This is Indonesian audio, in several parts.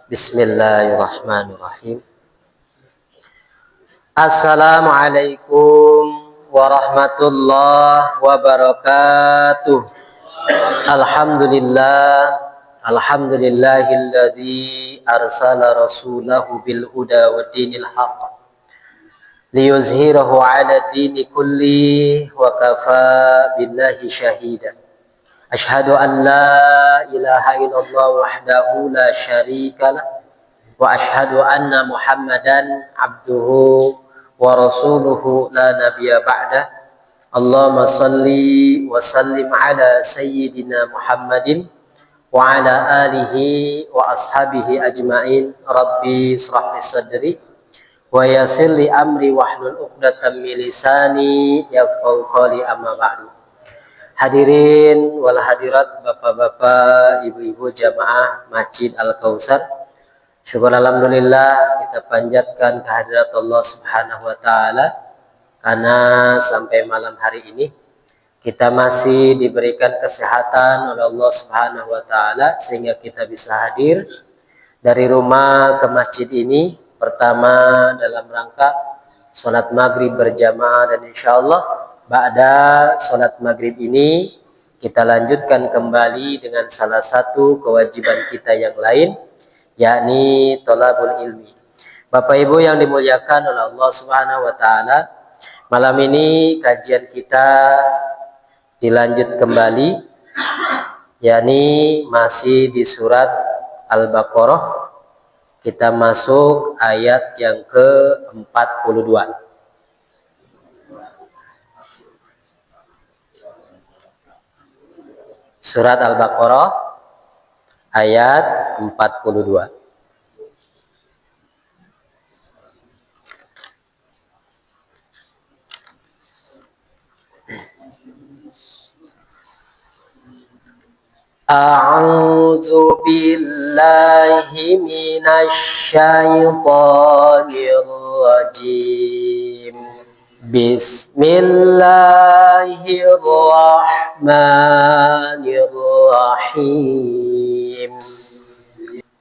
Bismillahirrahmanirrahim. Assalamualaikum warahmatullahi wabarakatuh. Alhamdulillahilladzi arsala rasulahu bil huda wa dinil haqq liyuzhirahu 'ala dini kulli wa kafa billahi syahida. Asyhadu an la ilaha illallah wahdahu la syarikalah wa asyhadu anna Muhammadan abduhu wa rasuluhu la nabiyya ba'dah. Allahumma salli wa sallim ala sayyidina Muhammadin wa ala alihi wa ashabihi ajmain. Rabbi israh li sadri wa yassir li amri wahlul 'uqdatam min lisani yafqahu qawli, amma ba'du. Hadirin wal hadirat, bapak-bapak, ibu-ibu jamaah Masjid Al-Kautsar, syukur alhamdulillah kita panjatkan kehadirat Allah Subhanahu wa taala karena sampai malam hari ini kita masih diberikan kesehatan oleh Allah Subhanahu wa taala sehingga kita bisa hadir dari rumah ke masjid ini, pertama dalam rangka sholat maghrib berjamaah, dan insyaallah ba'da sholat maghrib ini kita lanjutkan kembali dengan salah satu kewajiban kita yang lain, yakni thalabul ilmi. Bapak Ibu yang dimuliakan oleh Allah Subhanahu wa taala, malam ini kajian kita dilanjut kembali, yakni masih di surat Al-Baqarah. Kita masuk ayat yang ke-42. Surat Al-Baqarah ayat 42. A'udzu billahi minasy syaithanir rajim. Bismillahirrahmanirrahim.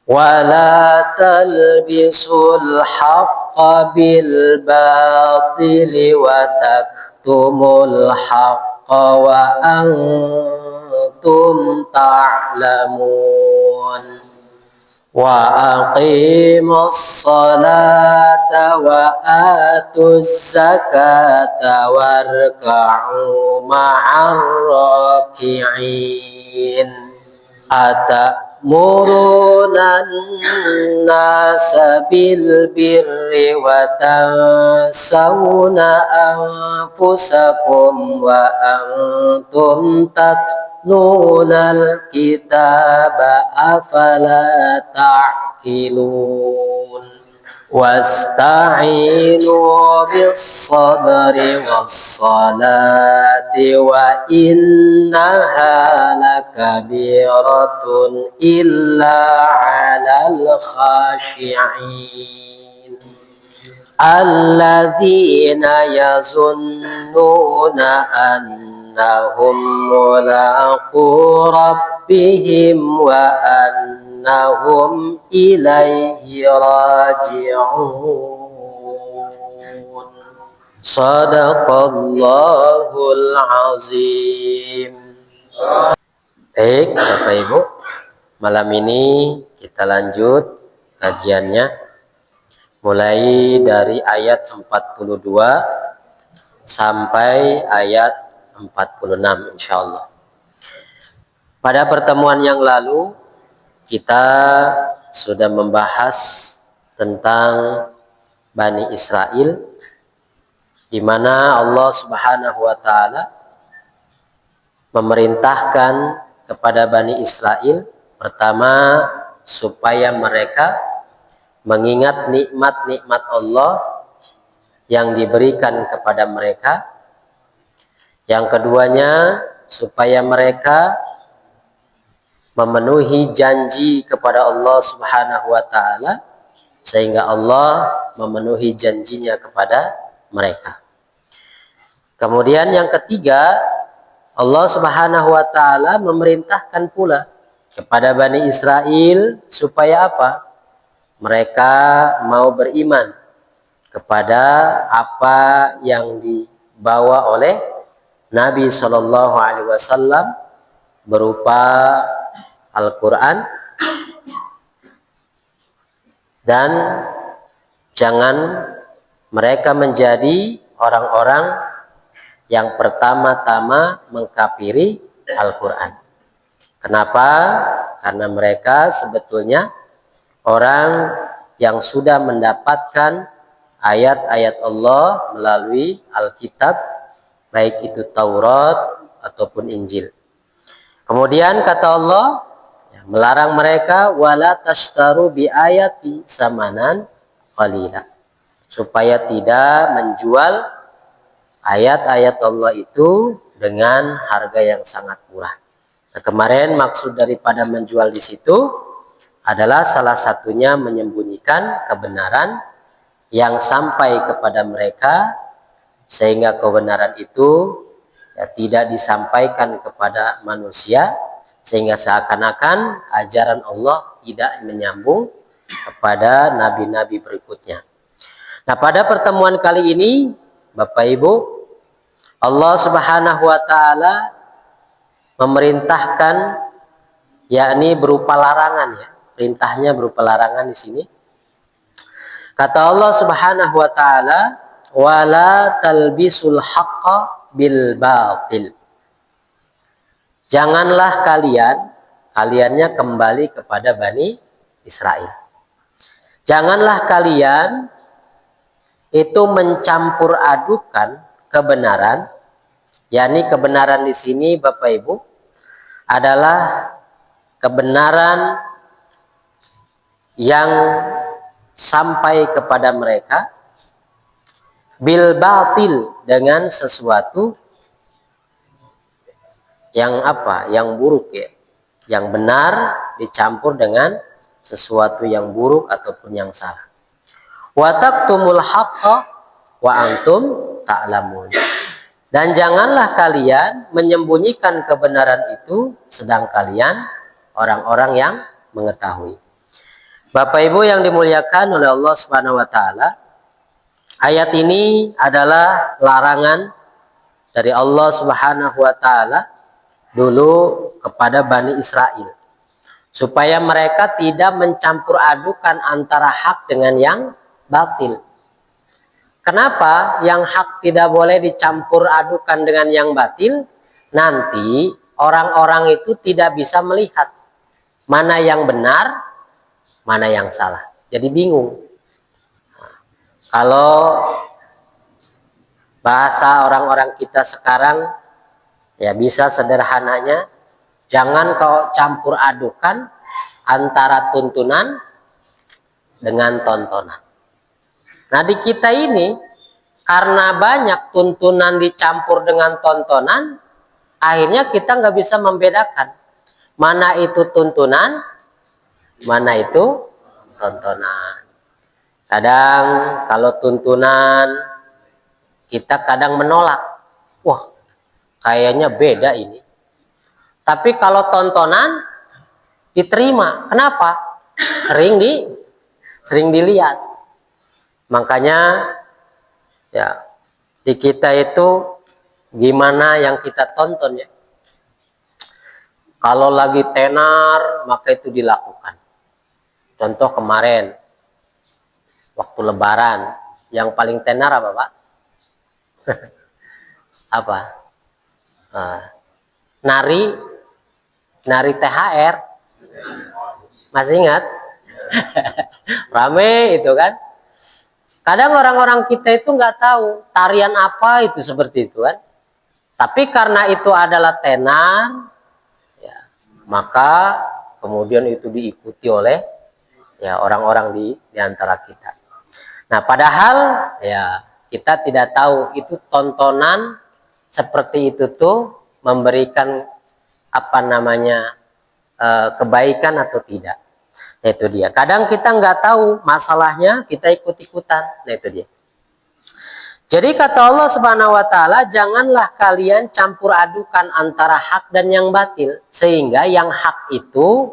Wala talbisul haqqa bil batili wa taktumul haqqa wa antum ta'lamun. Wa aqimus salata wa atuz zakata warka'u ma'ar raki'in. Atamuruna an-nasa bil birri wa tansawna anfusakum wa antum tatlunal kitaba afala ta'qilun. Wasta'inu bis-sabri was-salati wa innaha lakabiratun illa 'alal khashi'in alladzina yazunnuna annahum mulaqu rabbihim wa annahum ilaihi raji'un. Shadaqallahul azim. Baik Bapak Ibu, malam ini kita lanjut kajiannya mulai dari ayat 42 sampai ayat 46 insyaallah. Pada pertemuan yang lalu kita sudah membahas tentang Bani Israel, di mana Allah Subhanahu wa taala memerintahkan kepada Bani Israel pertama supaya mereka mengingat nikmat-nikmat Allah yang diberikan kepada mereka. Yang keduanya supaya mereka memenuhi janji kepada Allah Subhanahu wa taala sehingga Allah memenuhi janjinya kepada mereka. Kemudian yang ketiga, Allah Subhanahu wa taala memerintahkan pula kepada Bani Israel supaya apa? mereka mau beriman kepada apa yang dibawa oleh Nabi Shallallahu Alaihi Wasallam berupa Al-Quran, dan jangan mereka menjadi orang-orang yang pertama-tama mengkafiri Al-Quran. Kenapa? Karena mereka sebetulnya orang yang sudah mendapatkan ayat-ayat Allah melalui Alkitab, baik itu Taurat ataupun Injil. Kemudian kata Allah, melarang mereka wala tashtaru bi ayati samanan qalila, supaya tidak menjual ayat-ayat Allah itu dengan harga yang sangat murah. Nah, kemarin maksud daripada menjual di situ adalah salah satunya menyembunyikan kebenaran yang sampai kepada mereka, sehingga kebenaran itu tidak disampaikan kepada manusia, sehingga seakan-akan ajaran Allah tidak menyambung kepada nabi-nabi berikutnya. Nah, pada pertemuan kali ini Bapak Ibu, Allah Subhanahu wa taala memerintahkan, yakni berupa larangan ya. Perintahnya berupa larangan di sini. Kata Allah Subhanahu wa taala, wala talbisul haqqa bil batil. Janganlah kaliannya kembali kepada Bani Israel. Janganlah kalian itu mencampur adukan kebenaran, yakni kebenaran di sini Bapak Ibu adalah kebenaran yang sampai kepada mereka bil batil, dengan sesuatu yang apa? Yang buruk ya. Yang benar dicampur dengan sesuatu yang buruk ataupun yang salah. Wa taqtumul haqqa wa antum ta'lamun. Dan janganlah kalian menyembunyikan kebenaran itu sedang kalian orang-orang yang mengetahui. Bapak Ibu yang dimuliakan oleh Allah Subhanahu wa taala, ayat ini adalah larangan dari Allah Subhanahu wa taala dulu kepada Bani Israel, supaya mereka tidak mencampur adukan antara hak dengan yang batil. Kenapa yang hak tidak boleh dicampur adukan dengan yang batil? Nanti orang-orang itu tidak bisa melihat mana yang benar, mana yang salah. Jadi bingung. Kalau bahasa orang-orang kita sekarang, ya bisa sederhananya, jangan kau campur adukan antara tuntunan dengan tontonan. Nah, di kita ini karena banyak tuntunan dicampur dengan tontonan, akhirnya kita nggak bisa membedakan mana itu tuntunan, mana itu tontonan. Kadang kalau tuntunan kita kadang menolak, wah kayaknya beda ini. Tapi kalau tontonan diterima, kenapa? Sering dilihat. Makanya ya di kita itu gimana yang kita tonton ya. Kalau lagi tenar maka itu dilakukan. Contoh kemarin waktu Lebaran yang paling tenar apa Pak? Apa? Nari THR. Masih ingat? Rame itu kan. Kadang orang-orang kita itu nggak tahu tarian apa itu seperti itu kan. Tapi karena itu adalah tenar, ya, maka kemudian itu diikuti oleh ya orang-orang di antara kita. Nah, padahal ya kita tidak tahu itu tontonan seperti itu tuh memberikan apa namanya kebaikan atau tidak. Nah, itu dia. Kadang kita nggak tahu masalahnya, kita ikut-ikutan. Nah, itu dia. Jadi kata Allah Subhanahu wa taala, janganlah kalian campur adukan antara hak dan yang batil, sehingga yang hak itu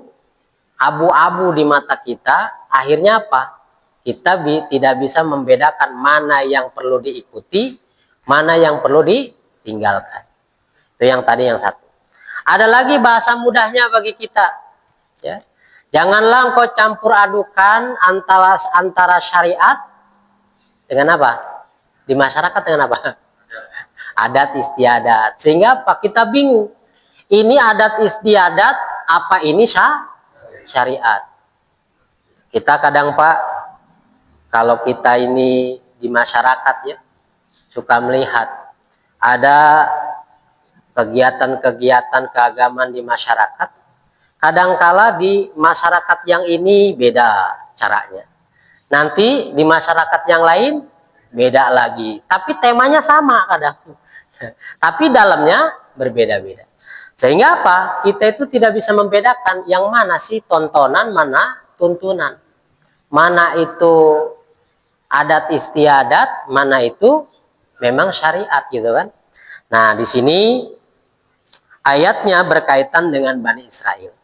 abu-abu di mata kita, akhirnya apa? Kita tidak bisa membedakan mana yang perlu diikuti, mana yang perlu ditinggalkan. Itu yang tadi yang satu. Ada lagi bahasa mudahnya bagi kita, ya. Janganlah engkau campur adukan antara syariat dengan apa? Di masyarakat dengan apa? Adat istiadat. Sehingga apa? Kita bingung. Ini adat istiadat, apa ini syariat? Kita kadang Pak, kalau kita ini di masyarakat ya, suka melihat ada kegiatan-kegiatan keagamaan di masyarakat. Kadangkala di masyarakat yang ini beda caranya. Nanti di masyarakat yang lain beda lagi. Tapi temanya sama kadang. Tapi dalamnya berbeda-beda. Sehingga apa? Kita itu tidak bisa membedakan yang mana sih tontonan, mana tuntunan. Mana itu adat istiadat, mana itu memang syariat gitu kan. Nah, di sini ayatnya berkaitan dengan Bani Israel.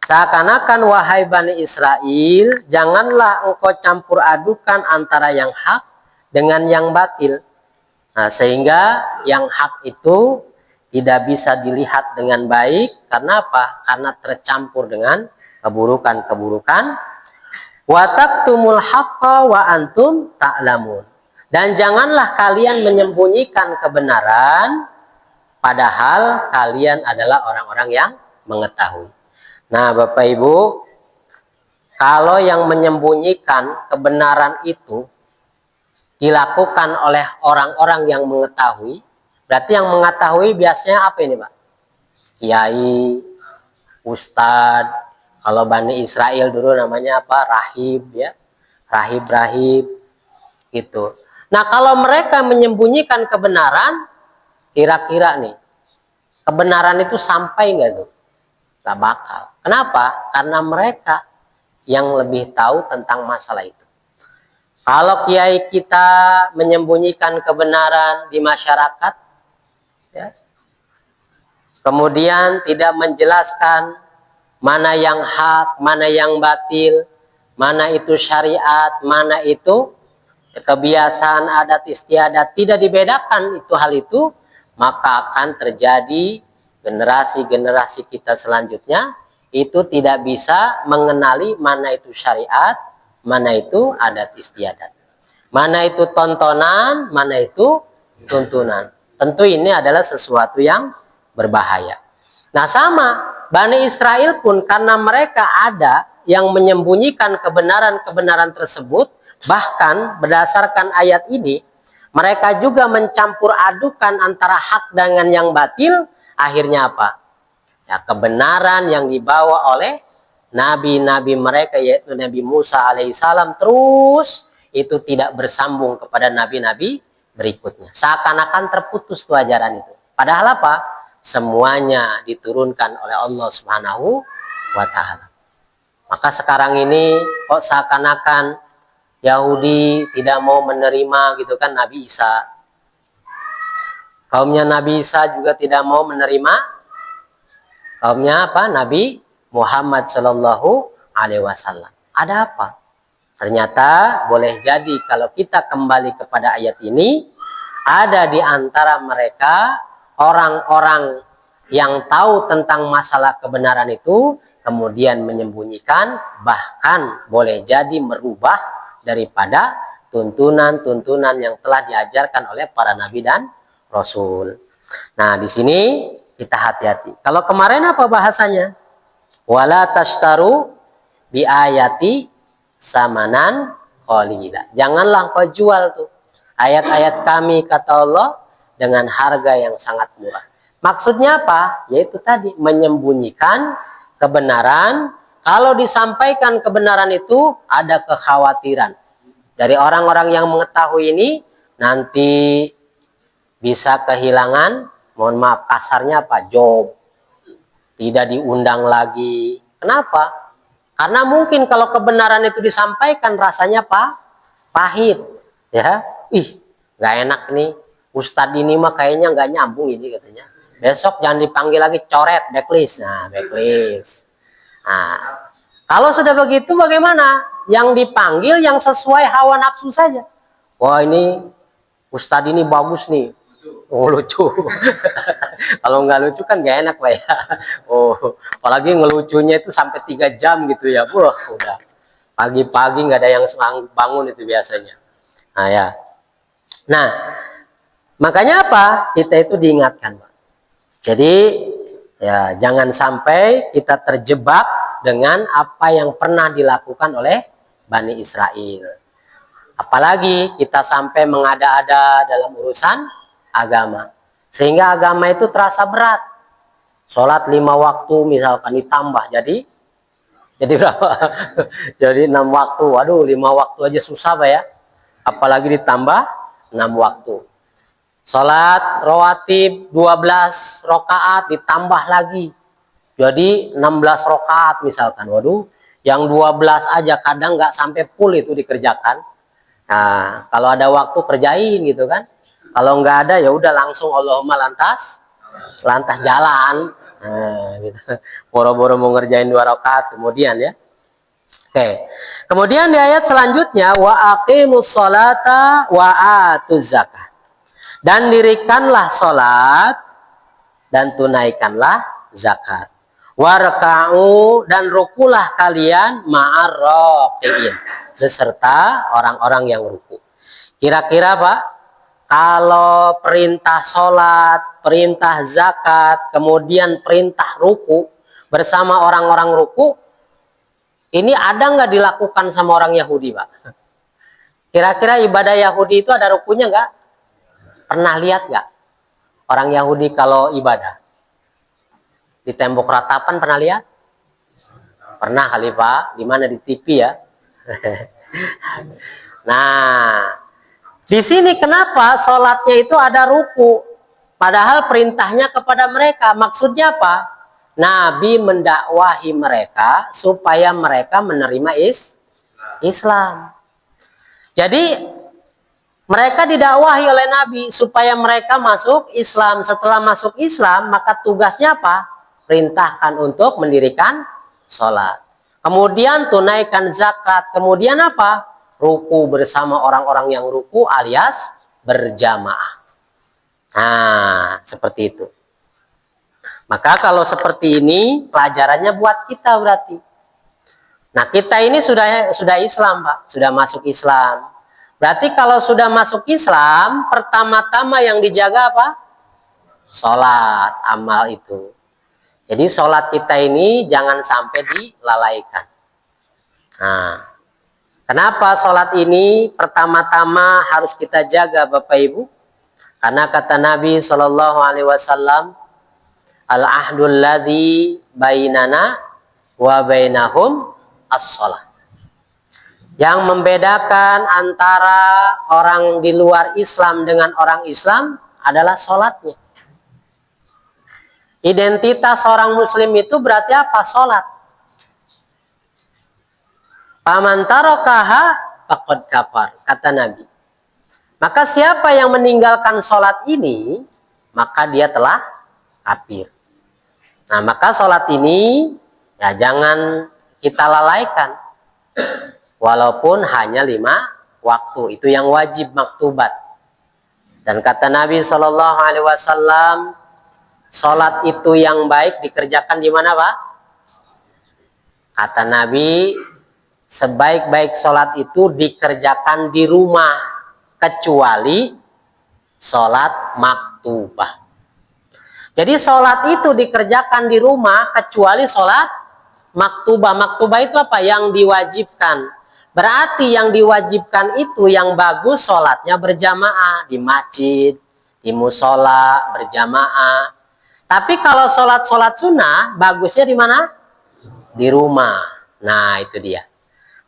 Seakan-akan wahai Bani Israel, janganlah engkau campur adukan antara yang hak dengan yang batil. Nah, sehingga yang hak itu tidak bisa dilihat dengan baik. Karena apa? Karena tercampur dengan keburukan-keburukan. Wa taktumul haqqa wa antum ta'lamun. Dan janganlah kalian menyembunyikan kebenaran padahal kalian adalah orang-orang yang mengetahui. Nah, Bapak Ibu, kalau yang menyembunyikan kebenaran itu dilakukan oleh orang-orang yang mengetahui, berarti yang mengetahui biasanya apa ini, Pak? Kiai, ustadz, kalau Bani Israel dulu namanya apa? Rahib ya. Rahib-rahib gitu. Nah, kalau mereka menyembunyikan kebenaran, kira-kira nih, kebenaran itu sampai nggak tuh? Nggak bakal. Kenapa? Karena mereka yang lebih tahu tentang masalah itu. Kalau kiai kita menyembunyikan kebenaran di masyarakat, ya, kemudian tidak menjelaskan mana yang hak, mana yang batil, mana itu syariat, mana itu kebiasaan adat istiadat, tidak dibedakan itu hal itu, maka akan terjadi generasi-generasi kita selanjutnya itu tidak bisa mengenali mana itu syariat, mana itu adat istiadat, mana itu tontonan, mana itu tuntunan. Tentu ini adalah sesuatu yang berbahaya. Nah, sama Bani Israel pun karena mereka ada yang menyembunyikan kebenaran-kebenaran tersebut, bahkan berdasarkan ayat ini mereka juga mencampur adukan antara hak dengan yang batil. Akhirnya apa? Ya, kebenaran yang dibawa oleh nabi-nabi mereka yaitu Nabi Musa alaihissalam terus itu tidak bersambung kepada nabi-nabi berikutnya. Seakan-akan terputus tuh ajaran itu. Padahal apa? Semuanya diturunkan oleh Allah Subhanahu wa Ta'ala. Maka sekarang ini kok seakan-akan Yahudi tidak mau menerima gitu kan Nabi Isa. Kaumnya Nabi Isa juga tidak mau menerima kaumnya apa? Nabi Muhammad Shallallahu Alaihi Wasallam. Ada apa? Ternyata boleh jadi kalau kita kembali kepada ayat ini, ada di antara mereka orang-orang yang tahu tentang masalah kebenaran itu, kemudian menyembunyikan, bahkan boleh jadi merubah daripada tuntunan-tuntunan yang telah diajarkan oleh para nabi dan rasul. Nah, di sini kita hati-hati. Kalau kemarin apa bahasanya? Wala tashtaru bi ayati samanan qalila. Janganlah kau jual tuh ayat-ayat kami kata Allah dengan harga yang sangat murah. Maksudnya apa? Yaitu tadi menyembunyikan kebenaran. Kalau disampaikan kebenaran itu ada kekhawatiran dari orang-orang yang mengetahui ini nanti bisa kehilangan, mohon maaf kasarnya apa? Job. Tidak diundang lagi. Kenapa? Karena mungkin kalau kebenaran itu disampaikan rasanya pahit, ya. Nggak enak nih. Ustadz ini mah kayaknya nggak nyambung ini katanya. Besok jangan dipanggil lagi, coret, backlist. Nah, backlist. Nah, Kalau sudah begitu bagaimana? Yang dipanggil yang sesuai hawa nafsu saja. Wah, ini Ustadz ini bagus nih. Oh, lucu. Kalau nggak lucu kan nggak enak lah ya. Oh, apalagi ngelucunya itu sampai 3 jam gitu ya. Wah, udah. Pagi-pagi nggak ada yang bangun itu biasanya. Nah ya. Nah, makanya apa? Kita itu diingatkan, Pak. Jadi ya jangan sampai kita terjebak dengan apa yang pernah dilakukan oleh Bani Israel. Apalagi kita sampai mengada-ada dalam urusan agama. Sehingga agama itu terasa berat. Sholat 5 waktu misalkan ditambah jadi berapa? Jadi 6 waktu. Waduh, 5 waktu aja susah, Pak ya. Apalagi ditambah 6 waktu. Sholat rawatib 12 rakaat ditambah lagi. Jadi 16 rakaat misalkan. Waduh, yang 12 aja kadang nggak sampai full itu dikerjakan. Nah, kalau ada waktu kerjain gitu kan. Kalau nggak ada ya udah langsung Allahumma lantas jalan. Nah, gitu. Boro-boro mau ngerjain 2 rakaat kemudian ya. Oke. Kemudian di ayat selanjutnya wa aqimus sholata wa atuz zakah. Dan dirikanlah sholat dan tunaikanlah zakat. Warka'u dan rukulah kalian ma'ar raqiin beserta orang-orang yang ruku. Kira-kira Pak, kalau perintah sholat, perintah zakat, kemudian perintah ruku bersama orang-orang ruku, ini ada nggak dilakukan sama orang Yahudi, Pak? Kira-kira ibadah Yahudi itu ada rukunya nggak? Pernah lihat nggak orang Yahudi kalau ibadah? Di tembok ratapan pernah lihat? Pernah kali Pak, di mana di TV ya? Nah, di sini kenapa sholatnya itu ada ruku? Padahal perintahnya kepada mereka. Maksudnya apa? Nabi mendakwahi mereka supaya mereka menerima Islam. Jadi mereka didakwahi oleh Nabi supaya mereka masuk Islam. Setelah masuk Islam, maka tugasnya apa? Perintahkan untuk mendirikan sholat. Kemudian tunaikan zakat. Kemudian apa? Ruku bersama orang-orang yang ruku alias berjamaah. Nah, seperti itu. Maka kalau seperti ini, pelajarannya buat kita berarti. Nah, kita ini sudah Islam, Pak. Sudah masuk Islam. Berarti kalau sudah masuk Islam, pertama-tama yang dijaga apa? Sholat, amal itu. Jadi sholat kita ini jangan sampai dilalaikan. Nah, kenapa sholat ini pertama-tama harus kita jaga Bapak Ibu? Karena kata Nabi SAW, al-ahdul ladzi bainana wa bainahum as-sholat. Yang membedakan antara orang di luar Islam dengan orang Islam adalah sholatnya. Identitas seorang muslim itu berarti apa? Sholat. Faman tarakaha faqad kafar, kata Nabi. Maka siapa yang meninggalkan sholat ini, maka dia telah kafir. Nah, maka sholat ini ya jangan kita lalaikan. Walaupun hanya 5 waktu, itu yang wajib maktubat. Dan kata Nabi SAW, sholat itu yang baik dikerjakan di mana, Pak? Kata Nabi, sebaik-baik sholat itu dikerjakan di rumah, kecuali sholat maktubah. Jadi sholat itu dikerjakan di rumah, kecuali sholat maktubah. Maktubah itu apa? Yang diwajibkan. Berarti yang diwajibkan itu yang bagus sholatnya berjamaah di masjid, di musola berjamaah. Tapi kalau sholat sunnah bagusnya di mana? Di rumah. Nah itu dia.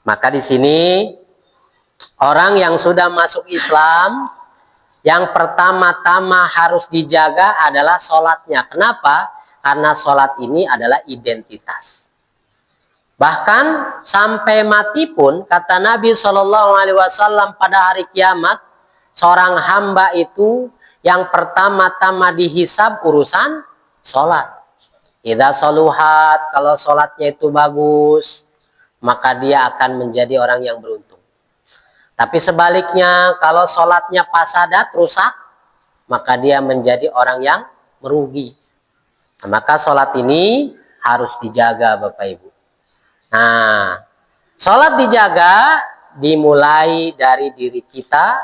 Maka di sini orang yang sudah masuk Islam, yang pertama-tama harus dijaga adalah sholatnya. Kenapa? Karena sholat ini adalah identitas. Bahkan sampai mati pun kata Nabi SAW pada hari kiamat, seorang hamba itu yang pertama-tama dihisab urusan sholat. Idza saluhat, kalau sholatnya itu bagus, maka dia akan menjadi orang yang beruntung. Tapi sebaliknya, kalau sholatnya fasadat, rusak, maka dia menjadi orang yang merugi. Nah, maka sholat ini harus dijaga Bapak Ibu. Nah, sholat dijaga dimulai dari diri kita,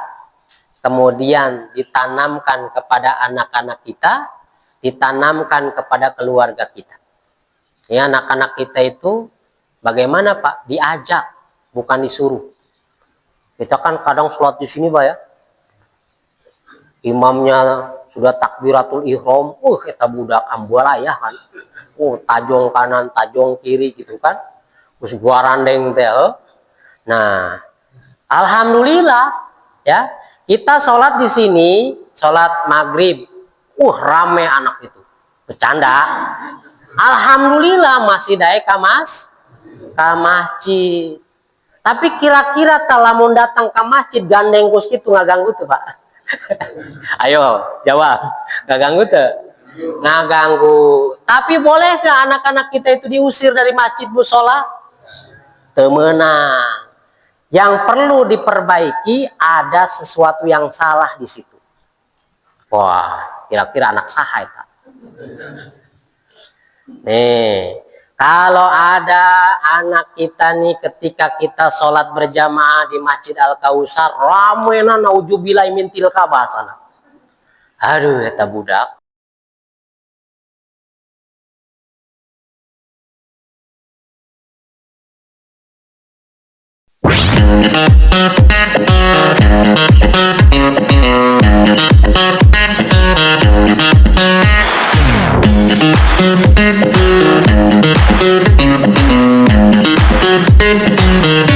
kemudian ditanamkan kepada anak-anak kita, ditanamkan kepada keluarga kita. Ya, anak-anak kita itu bagaimana Pak? Diajak, bukan disuruh. Kita kan kadang sholat di sini Pak ya, imamnya sudah takbiratul ihram, kita budak ambualaya kan, tajong kanan, tajong kiri gitu kan, terus gua randeng teh. Nah, alhamdulillah ya, kita sholat di sini, sholat maghrib, rame anak itu, bercanda. Alhamdulillah masih daek ke masjid. Tapi kira-kira talamun datang ke masjid gandeng kus gitu nggak ganggu tuh Pak? Ayo jawab, nggak ganggu tuh? Nggak ganggu. Tapi boleh nggak anak-anak kita itu diusir dari masjid musola? Temenang. Yang perlu diperbaiki ada sesuatu yang salah di situ. Wah, kira-kira anak saha itu. Nih, kalau ada anak kita nih ketika kita sholat berjamaah di Masjid Al-Kautsar, ramena naujubillah min tilka bahasana. Aduh, eta budak. Thank you.